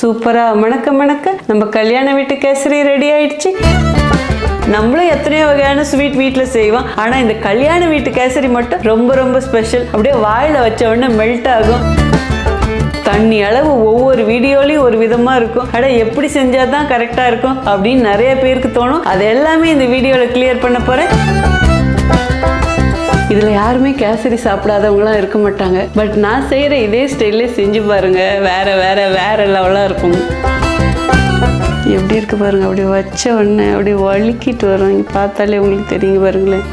சூப்பரா மணக்க மணக்க நம்ம கல்யாண வீட்டு கேசரி ரெடி ஆயிடுச்சு. நம்மளும் எத்தனையோ வகையான ஸ்வீட் வீட்டில் செய்வோம். ஆனால் இந்த கல்யாண வீட்டு கேசரி மட்டும் ரொம்ப ரொம்ப ஸ்பெஷல். அப்படியே வாயில் வச்ச உடனே மெல்ட் ஆகும். தண்ணி அளவு ஒவ்வொரு வீடியோலையும் ஒரு விதமாக இருக்கும். எப்படி செஞ்சால் தான் கரெக்டாக இருக்கும் அப்படின்னு நிறைய பேருக்கு தோணும். அது எல்லாமே இந்த வீடியோவில் கிளியர் பண்ண போகிறேன். இதில் யாருமே கேசரி சாப்பிடாதவங்களாம் இருக்க மாட்டாங்க. பட் நான் செய்கிற இதே ஸ்டைல்லே செஞ்சு பாருங்கள். வேற லெவலாக இருக்கும். எப்படி இருக்கு பாருங்க. அப்படி வச்ச உடனே அப்படியே வலிக்கிட்டு வரும். இங்கே பார்த்தாலே உங்களுக்கு தெரியுங்க பாருங்களேன்.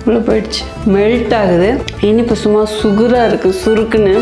உள்ள போயிடுச்சு, மெல்ட் ஆகுது. இனிப்பு சும்மா சுகராக இருக்கு, சுருக்குன்னு.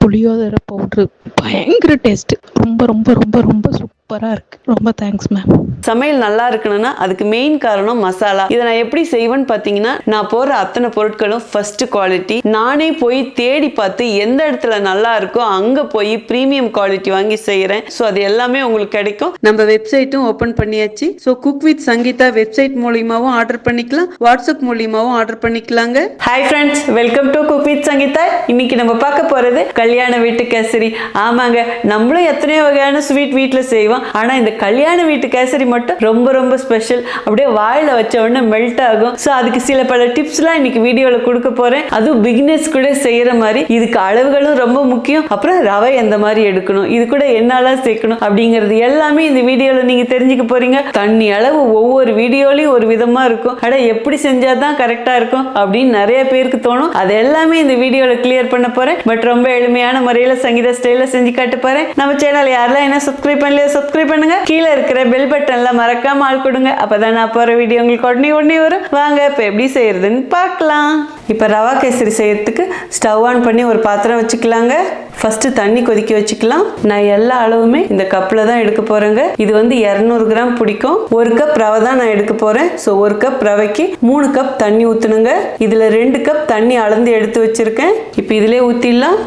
புளியோதரை பவுட்ரு பயங்கர டேஸ்ட். ரொம்ப ரொம்ப ரொம்ப ரொம்ப சூப்பராக இருக்கு. ரொம்ப தேங்க்ஸ் மேம். சமையல் நல்லா இருக்கணும்னா அதுக்கு மெயின் காரணம் மசாலா. இதை நான் எப்படி செய்வேன்னு பார்த்தீங்கன்னா, நான் போடுற அத்தனை பொருட்களும் ஃபர்ஸ்ட் குவாலிட்டி. நானே போய் தேடி பார்த்து எந்த இடத்துல நல்லா இருக்கோ அங்கே போய் ப்ரீமியம் குவாலிட்டி வாங்கி செய்கிறேன். ஸோ அது எல்லாமே உங்களுக்கு கிடைக்கும். நம்ம வெப்சைட்டும் ஓப்பன் பண்ணியாச்சு. So cook with Sangeetha website மூலியமாகவும் ஆர்டர் பண்ணிக்கலாம், வாட்ஸ்அப் மூலியமாகவும் ஆர்டர் பண்ணிக்கலாங்க. Hi friends, welcome to cook with Sangeetha. இன்னைக்கு நம்ம பார்க்க போறது கல்யாண வீட்டு கேசரி. ஆமாங்க, நம்மளும் எத்தனையோ வகையான ஸ்வீட் வீட்டில் செய்வோம். ஆனால் இந்த கல்யாண வீட்டு கேசரி மட்டும் ரொம்ப ரொம்ப ஸ்பெஷல். அப்படியே வாயில் வச்ச உடனே மெல்ட் ஆகும். ஸோ அதுக்கு சில பல டிப்ஸ்லாம் இன்னைக்கு வீடியோவில் கொடுக்க போறேன். அதுவும் பிகினர்ஸ் கூட செய்யற மாதிரி. இதுக்கு அளவுகளும் ரொம்ப முக்கியம். அப்புறம் ரவை எந்த மாதிரி எடுக்கணும், இது கூட என்னெல்லாம் சேர்க்கணும் அப்படிங்கிறது எல்லாமே இந்த வீடியோவில் நீங்க தெரிஞ்சுக்க போறீங்க. தண்ணி அளவு ஒவ்வொரு வீடியோலையும் ஒரு விதமா இருக்கும். எப்படி செஞ்சாதான் கரெக்டா இருக்கும் அப்படின்னு நிறைய பேருக்கு தோணும். அது எல்லாமே இந்த வீடியோவில் கிளியர் பண்ண போறேன். பட் ரொம்ப எளிமையான முறையில் சங்கீதா ஸ்டைல செஞ்சு காட்ட போறேன். நம்ம சேனல் யாரெல்லாம் என்ன சப்ஸ்கிரைப் பண்ணலையோ சப்ஸ்கிரைப் பண்ணுங்க. கீழே இருக்கிற பெல் பட்டன்ல மறக்காம ஆள் கொடுங்க. அப்பதான் நான் போற வீடியோ உங்களுக்கு உடனே வரும். வாங்க இப்ப எப்படி செய்யறதுன்னு பார்க்கலாம். இப்ப ரவா கேசரி செய்யறதுக்கு ஸ்டவ் ஆன் பண்ணி ஒரு பாத்திரம் வச்சுக்கலாங்க. ஃபர்ஸ்ட் தண்ணி கொதிக்க வச்சுக்கலாம். நான் எல்லா அளவுமே இந்த கப்ல தான் எடுக்க போறேங்க. இது 200 கிராம் பிடிக்கும். 1 கப் ரவை தான் நான் எடுக்க போறேன். ஸோ 1 கப் ரவைக்கு 3 கப் தண்ணி ஊற்றணுங்க. இதுல 2 கப் தண்ணி அளந்து எடுத்து வச்சிருக்கேன். இப்போ இதிலே ஊற்றிடலாம்.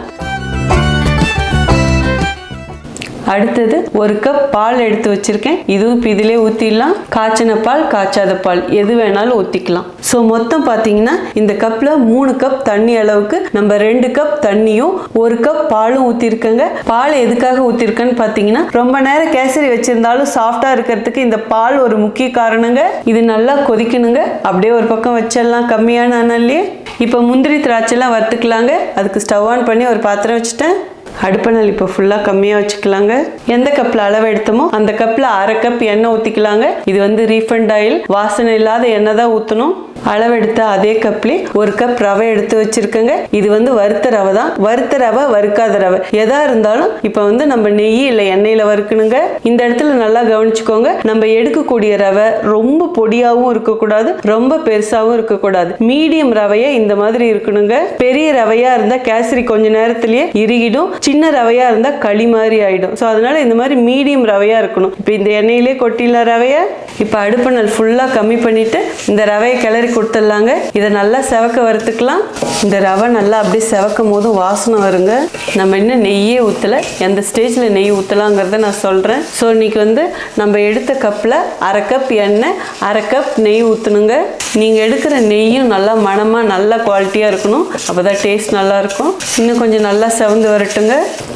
அடுத்தது 1 கப் பால் எடுத்து வச்சிருக்கேன். இதுவும் இப்போ இதிலே ஊற்றிடலாம். காய்ச்சின பால், காய்ச்சாத பால் எது வேணாலும் ஊற்றிக்கலாம். ஸோ மொத்தம் பார்த்தீங்கன்னா இந்த கப்பில் 3 கப் தண்ணி அளவுக்கு நம்ம 2 கப் தண்ணியும் 1 கப் பாலும் ஊற்றிருக்கேங்க. பால் எதுக்காக ஊற்றிருக்கேன்னு பார்த்தீங்கன்னா, ரொம்ப நேரம் கேசரி வச்சிருந்தாலும் சாஃப்டாக இருக்கிறதுக்கு இந்த பால் ஒரு முக்கிய காரணங்க. இது நல்லா கொதிக்கணுங்க. அப்படியே ஒரு பக்கம் வச்சிடலாம் கம்மியான அனல்லையே. இப்போ முந்திரி திராட்சைலாம் வறுத்துக்கலாங்க. அதுக்கு ஸ்டவ் ஆன் பண்ணி ஒரு பாத்திரம் வச்சுட்டேன். அடுப்பணல் இப்போ ஃபுல்லாக கம்மியாக வச்சுக்கலாங்க. எந்த கப்பில் அளவு எடுத்தோமோ அந்த கப்பில் 1/2 கப் எண்ணெய் ஊற்றிக்கலாங்க. இது ரீஃபண்ட் ஆயில், வாசனை இல்லாத எண்ணெய் தான் ஊற்றணும். அளவு எடுத்த அதே கப்லேயே 1 கப் ரவை எடுத்து வச்சிருக்கேங்க. இது வறுத்த ரவை தான். வறுத்த ரவை, வறுக்காத ரவை எதா இருந்தாலும் இப்போ நம்ம நெய் இல்லை எண்ணெயில் வறுக்கணுங்க. இந்த இடத்துல நல்லா கவனிச்சுக்கோங்க. நம்ம எடுக்கக்கூடிய ரவை ரொம்ப பொடியாகவும் இருக்கக்கூடாது, ரொம்ப பெருசாகவும் இருக்கக்கூடாது. மீடியம் ரவையே இந்த மாதிரி இருக்கணுங்க. பெரிய ரவையா இருந்தா கேசரி கொஞ்ச நேரத்திலேயே இறுகிடும். சின்ன ரவையா இருந்தா களி மாதிரி ஆயிடும். ஸோ அதனால இந்த மாதிரி மீடியம் ரவையா இருக்கணும். இப்போ இந்த எண்ணெயிலே கொட்டிடலாம் ரவைய. இப்போ அடுப்பணல் ஃபுல்லாக கம்மி பண்ணிட்டு இந்த ரவையை கிளறி கொடுத்துடலாங்க. இதை நல்லா செவக்க வறுத்துக்கலாம். இந்த ரவை நல்லா அப்படியே செவக்கும் போதும் வாசனை வருங்க. நம்ம இன்னும் நெய்யே ஊற்றலை. எந்த ஸ்டேஜில் நெய் ஊற்றலாங்கிறத நான் சொல்கிறேன். ஸோ இன்னைக்கு நம்ம எடுத்த கப்பில் 1/2 கப் எண்ணெய், 1/2 கப் நெய் ஊற்றணுங்க. நீங்கள் எடுக்கிற நெய்யும் நல்லா மணமாக நல்ல குவாலிட்டியாக இருக்கணும். அப்போ தான் டேஸ்ட் நல்லாயிருக்கும். இன்னும் கொஞ்சம் நல்லா செவந்து வரட்டுங்க.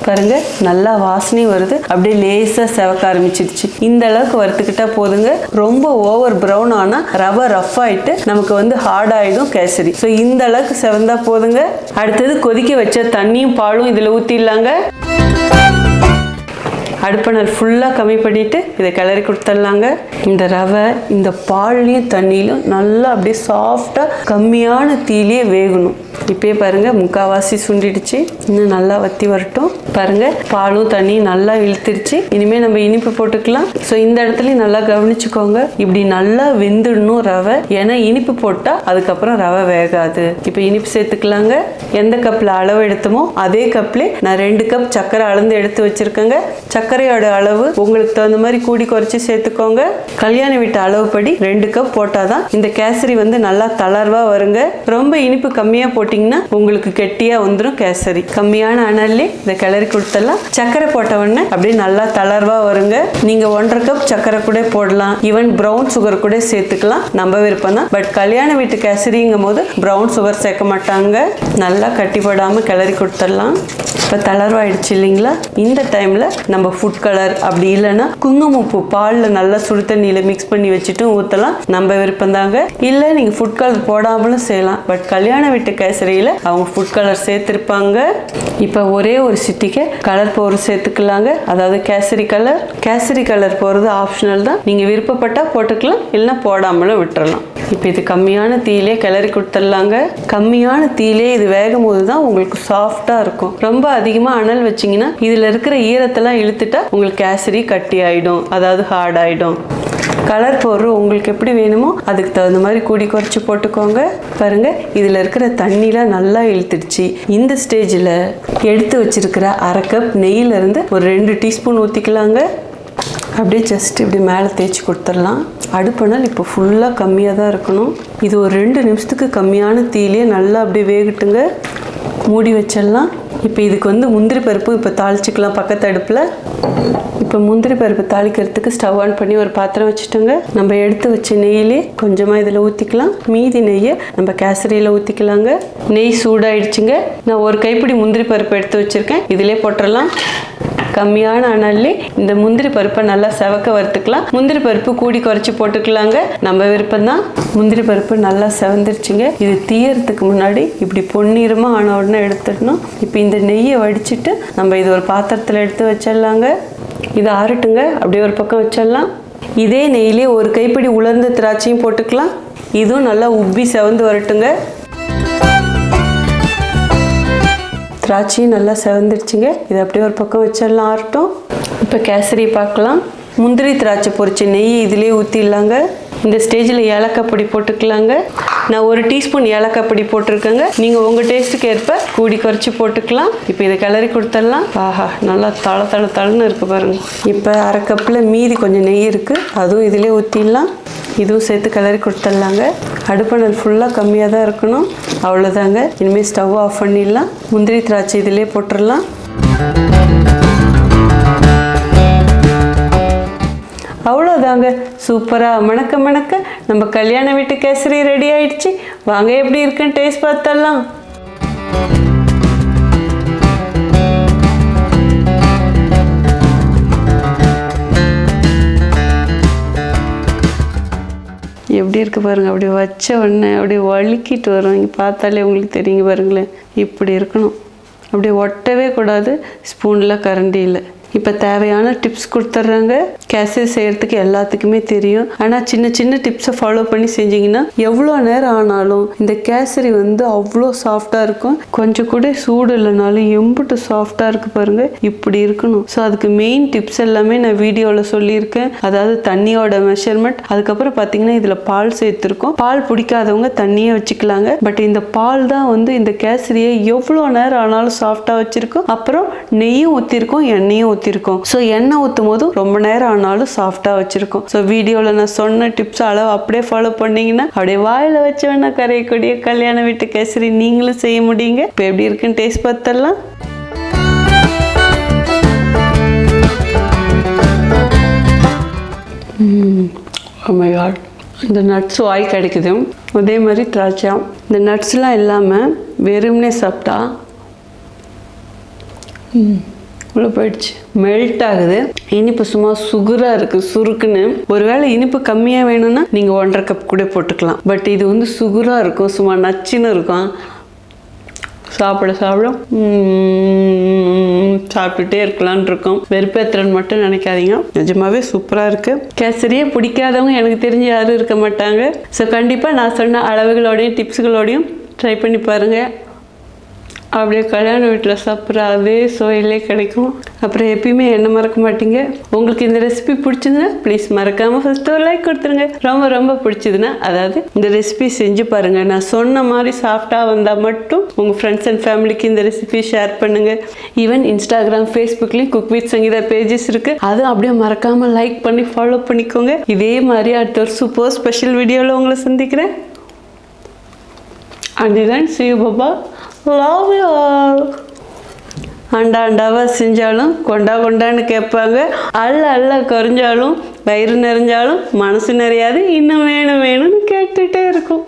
பாருங்க, நல்லா வாசனையும் வருது. அப்படியே லேசாக செவக்க ஆரம்பிச்சிடுச்சு. இந்த அளவுக்கு வறுத்துக்கிட்டா போதுங்க. ரொம்ப ஓவர் ப்ரௌன் ஆனால் ரவை ரஃப் ஆகிட்டு நமக்கு ஹார்ட் ஆகிடும் கேசரி. ஸோ இந்த அளவுக்கு செவந்தா போதுங்க. அடுத்தது கொதிக்க வச்ச தண்ணியும் பாலும் இதில் ஊற்றிடலாங்க. அடுப்பணல் ஃபுல்லாக கம்மி பண்ணிவிட்டு இதை கிளறி கொடுத்துடலாங்க. இந்த ரவை இந்த பால்லையும் தண்ணியிலும் நல்லா அப்படியே சாஃப்டாக கம்மியான தீயிலே வேகணும். இப்பயே பாருங்கள் முக்கால்வாசி சுண்டிடுச்சு. இன்னும் நல்லா வற்றி வரட்டும். பாருங்கள், பாலும் தண்ணியும் நல்லா இழுத்துருச்சு. இனிமேல் நம்ம இனிப்பு போட்டுக்கலாம். ஸோ இந்த இடத்துலையும் நல்லா கவனிச்சுக்கோங்க. இப்படி நல்லா வெந்துடணும் ரவை. ஏன்னா இனிப்பு போட்டால் அதுக்கப்புறம் ரவை வேகாது. இப்போ இனிப்பு சேர்த்துக்கலாங்க. எந்த கப்பில் அளவு எடுத்தோமோ அதே கப்லேயே நான் 2 கப் சர்க்கரை அளந்து எடுத்து வச்சுருக்கேங்க. சர்க்கரை சர்க்கரையோட அளவு உங்களுக்கு தகுந்த மாதிரி கூடி குறைச்சி சேர்த்துக்கோங்க. கல்யாண வீட்டு அளவுப்படி 2 கப் போட்டாதான் இந்த கேசரி வந்து நல்லா தளர்வா வருங்க. ரொம்ப இனிப்பு கம்மியா போட்டீங்கன்னா உங்களுக்கு கெட்டியா வந்துடும் கேசரி. கம்மியான அனல்லே இதை கிளறி கொடுத்துடலாம். சர்க்கரை போட்ட உடனே அப்படியே நல்லா தளர்வா வருங்க. நீங்க 1.5 கப் சர்க்கரை கூட போடலாம், ஈவன் பிரவுன் சுகர் கூட சேர்த்துக்கலாம், நம்ம விருப்பம் தான். பட் கல்யாண வீட்டு கேசரிங்கும் போது பிரவுன் சுகர் சேர்க்க மாட்டாங்க. நல்லா கட்டி போடாம கிளறி கொடுத்துடலாம். இப்போ தளர்வாயிடுச்சு இல்லைங்களா? இந்த டைம்ல நம்ம ஃபுட் கலர் அப்படி இல்லைன்னா குங்குமப்பூ பாலில் நல்லா சுடு தண்ணியில மிக்ஸ் பண்ணி வச்சுட்டு ஊற்றலாம், நம்ம விருப்பம் தாங்க. இல்லை நீங்க ஃபுட் கலர் போடாமலும் செய்யலாம். பட் கல்யாண வீட்டு கேசரியில அவங்க ஃபுட் கலர் சேர்த்துருப்பாங்க. இப்போ ஒரே ஒரு சிட்டிக்கு கலர் பவுடர் சேர்த்துக்கலாங்க, அதாவது கேசரி கலர். கேசரி கலர் போகிறது ஆப்ஷனல் தான், நீங்க விருப்பப்பட்டா போட்டுக்கலாம், இல்லைன்னா போடாமலும் விட்டுறலாம். இப்போ இது கம்மியான தீயிலே கிளறி கொடுத்துடலாங்க. கம்மியான தீயிலே இது வேகும் போது தான் உங்களுக்கு சாஃப்டா இருக்கும். ரொம்ப அதிகமா அனல் வச்சிங்கன்னா இதுல இருக்கிற ஈரத்தெல்லாம் இழுத்துட்டா உங்களுக்கு கேசரி கட்டி ஆயிடும், அதாவது ஹார்ட் ஆயிடும். கலர் பவுடர் உங்களுக்கு எப்படி வேணுமோ அதுக்கு தகுந்த மாதிரி கூடி குறைச்சி போட்டுக்கோங்க. பாருங்க இதில் இருக்கிற தண்ணிலாம் நல்லா இழுத்துடுச்சு. இந்த ஸ்டேஜில் எடுத்து வச்சிருக்கிற 1/2 கப் நெய்யிலேருந்து ஒரு 2 டீஸ்பூன் ஊற்றிக்கலாங்க. அப்படியே ஜஸ்ட் இப்படி மேலே தேய்ச்சி கொடுத்துடலாம். அடுப்பணல் இப்போ ஃபுல்லாக கம்மியாக தான் இருக்கணும். இது ஒரு 2 நிமிஷத்துக்கு கம்மியான தீயிலே நல்லா அப்படியே வேகட்டுங்க. மூடி வச்சிடலாம். இப்போ இதுக்கு வந்து முந்திரி பருப்பு இப்போ தாளிச்சிக்கலாம் பக்கத்து அடுப்பில். இப்போ முந்திரி பருப்பு தாளிக்கிறதுக்கு ஸ்டவ் ஆன் பண்ணி ஒரு பாத்திரம் வச்சுட்டோங்க. நம்ம எடுத்து வச்ச நெய்யிலே கொஞ்சமாக இதில் ஊற்றிக்கலாம். மீதி நெய்யை நம்ம கேசரியில் ஊற்றிக்கலாங்க. நெய் சூடாயிடுச்சுங்க. நான் ஒரு கைப்பிடி முந்திரி பருப்பு எடுத்து வச்சுருக்கேன், இதிலே போட்டுடலாம். கம்மியான அனல்லே இந்த முந்திரி பருப்பை நல்லா செவக்க வறுத்துக்கலாம். முந்திரி பருப்பு கூடி குறைச்சி போட்டுக்கலாங்க, நம்ம விருப்பம் தான். முந்திரி பருப்பு நல்லா செவந்துருச்சுங்க. இது தீயறதுக்கு முன்னாடி இப்படி பொன்னிறமாக ஆன உடனே எடுத்துடணும். இப்போ இந்த நெய்யை வடிச்சிட்டு நம்ம இது ஒரு பாத்திரத்தில் எடுத்து வச்சிடலாங்க. இது ஆறட்டுங்க, அப்படியே ஒரு பக்கம் வச்சிடலாம். இதே நெய்யிலே ஒரு கைப்பிடி உலர்ந்த திராட்சையும் போட்டுக்கலாம். இதுவும் நல்லா உப்பி செவந்து வரட்டுங்க. திராட்சையும் நல்லா செவந்துருச்சுங்க. இது அப்படியே ஒரு பக்கம் வச்சிடலாம், ஆறட்டும். இப்போ கேசரி பார்க்கலாம். முந்திரி திராட்சை பொரிச்ச நெய் இதிலே ஊற்றிடலாங்க. இந்த ஸ்டேஜில் ஏலக்காய் பொடி போட்டுக்கலாங்க. நான் 1 டீஸ்பூன் ஏலக்காய் பொடி போட்டிருக்கேங்க, நீங்கள் உங்கள் டேஸ்ட்டுக்கு ஏற்ப கூடி குறைச்சி போட்டுக்கலாம். இப்போ இதை கிளறி கொடுத்துடலாம். ஆஹா நல்லா தளன்னு இருக்குது பாருங்கள். இப்போ 1/2 கப்பில் மீதி கொஞ்சம் நெய் இருக்குது, அதுவும் இதிலே ஊற்றிடலாம். இதுவும் சேர்த்து கிளறி கொடுத்துடலாங்க. அடுப்பணல் ஃபுல்லாக கம்மியாக தான் இருக்கணும். அவ்வளோதாங்க. இனிமேல் ஸ்டவ் ஆஃப் பண்ணிடலாம். முந்திரி திராட்சை இதிலே போட்டுடலாம். அவ்வளோதாங்க. சூப்பராக மணக்க மணக்க நம்ம கல்யாண வீட்டு கேசரி ரெடி ஆயிடுச்சு. வாங்க எப்படி இருக்குன்னு டேஸ்ட் பார்த்தலாம். எப்படி இருக்குது பாருங்கள். அப்படியே வச்ச உடனே அப்படியே வலிக்கிட்டு வரும். இங்கே பார்த்தாலே உங்களுக்கு தெரியுங்க பாருங்களேன். இப்படி இருக்கணும், அப்படியே ஒட்டவே கூடாது. ஸ்பூனில் கரண்டி இல்லை. இப்போ தேவையான டிப்ஸ் கொடுத்துட்றாங்க. கேசரி செய்கிறதுக்கு எல்லாத்துக்குமே தெரியும், ஆனால் சின்ன சின்ன டிப்ஸை ஃபாலோ பண்ணி செஞ்சிங்கன்னா எவ்வளோ நேரம் ஆனாலும் இந்த கேசரி வந்து அவ்வளோ சாஃப்டாக இருக்கும். கொஞ்சம் கூட சூடு இல்லைனாலும் எம்புட்டு சாஃப்டாக இருக்குது பாருங்கள். இப்படி இருக்கணும். ஸோ அதுக்கு மெயின் டிப்ஸ் எல்லாமே நான் வீடியோவில் சொல்லியிருக்கேன். அதாவது தண்ணியோட மெஷர்மெண்ட், அதுக்கப்புறம் பார்த்தீங்கன்னா இதில் பால் சேர்த்துருக்கோம். பால் பிடிக்காதவங்க தண்ணியே வச்சுக்கலாங்க. பட் இந்த பால் தான் வந்து இந்த கேசரியை எவ்வளோ நேரம் ஆனாலும் சாஃப்டாக வச்சுருக்கோம். அப்புறம் நெய்யும் ஊற்றிருக்கோம், எண்ணெயும் ஊற்றிருக்கோம். ஸோ எண்ணெய் ஊற்றும் போதும் ரொம்ப நேரம் ஆனாலும் சாஃப்டாக வச்சுருக்கோம். ஸோ வீடியோவில் நான் சொன்ன டிப்ஸ் அளவு அப்படியே ஃபாலோ பண்ணிங்கன்னா அப்படியே வாயில் வச்சு வேணா கரையக்கூடிய கல்யாண வீட்டு கேசரி நீங்களும் செய்ய முடியுங்க. இப்போ எப்படி இருக்குன்னு டேஸ்ட் பார்த்தலாம். Oh my God. இந்த நட்ஸ் வாய் கிடைக்குது. அதே மாதிரி திராட்சை. இந்த நட்ஸ்லாம் இல்லாமல் வெறும்னே சாப்பிட்டா உள்ள போயிடுச்சு, மெல்ட் ஆகுது. இனிப்பு சும்மா சுகராக இருக்குது, சுருக்குன்னு. ஒருவேளை இனிப்பு கம்மியாக வேணும்னா நீங்கள் 1.5 கப் கூட போட்டுக்கலாம். பட் இது வந்து சுகராக இருக்கும், சும்மா நச்சுன்னு இருக்கும். சாப்பிட சாப்பிட்டுட்டே இருக்கலான் இருக்கும். வெறுப்பேத்திரன் மட்டும் நினைக்காதீங்க, நிஜமாவே சூப்பராக இருக்குது. கேசரியே பிடிக்காதவங்க எனக்கு தெரிஞ்சு யாரும் இருக்க மாட்டாங்க. ஸோ கண்டிப்பாக நான் சொன்ன அளவுகளோடையும் டிப்ஸுகளோடையும் ட்ரை பண்ணி பாருங்கள். அப்படியே கல்யாண வீட்டில் சாப்பிட்ற அதே சுவையிலே கிடைக்கும். அப்புறம் எப்பயுமே என்ன மறக்க மாட்டீங்க. உங்களுக்கு இந்த ரெசிபி பிடிச்சதுன்னா ப்ளீஸ் மறக்காமல் ஃபஸ்ட்டு ஒரு லைக் கொடுத்துருங்க. ரொம்ப ரொம்ப பிடிச்சதுன்னா, அதாவது இந்த ரெசிபி செஞ்சு பாருங்கள். நான் சொன்ன மாதிரி சாஃப்டாக வந்தால் மட்டும் உங்கள் ஃப்ரெண்ட்ஸ் அண்ட் ஃபேமிலிக்கு இந்த ரெசிபி ஷேர் பண்ணுங்கள். ஈவன் இன்ஸ்டாகிராம், ஃபேஸ்புக்லேயும் குக் வித் சங்கீதா பேஜஸ் இருக்குது. அது அப்படியே மறக்காமல் லைக் பண்ணி ஃபாலோ பண்ணிக்கோங்க. இதே மாதிரி அடுத்த ஒரு சூப்பர் ஸ்பெஷல் வீடியோவில் உங்களை சந்திக்கிறேன். Until then, see you, Baba. Love you all. Antava செஞ்சாலும் கொண்டான்னு கேட்பாங்க. அல்ல குறைஞ்சாலும் வயிறு நிறைஞ்சாலும் மனசு நிறையாது. இன்னும் வேணும்னு கேட்டுகிட்டே இருக்கும்.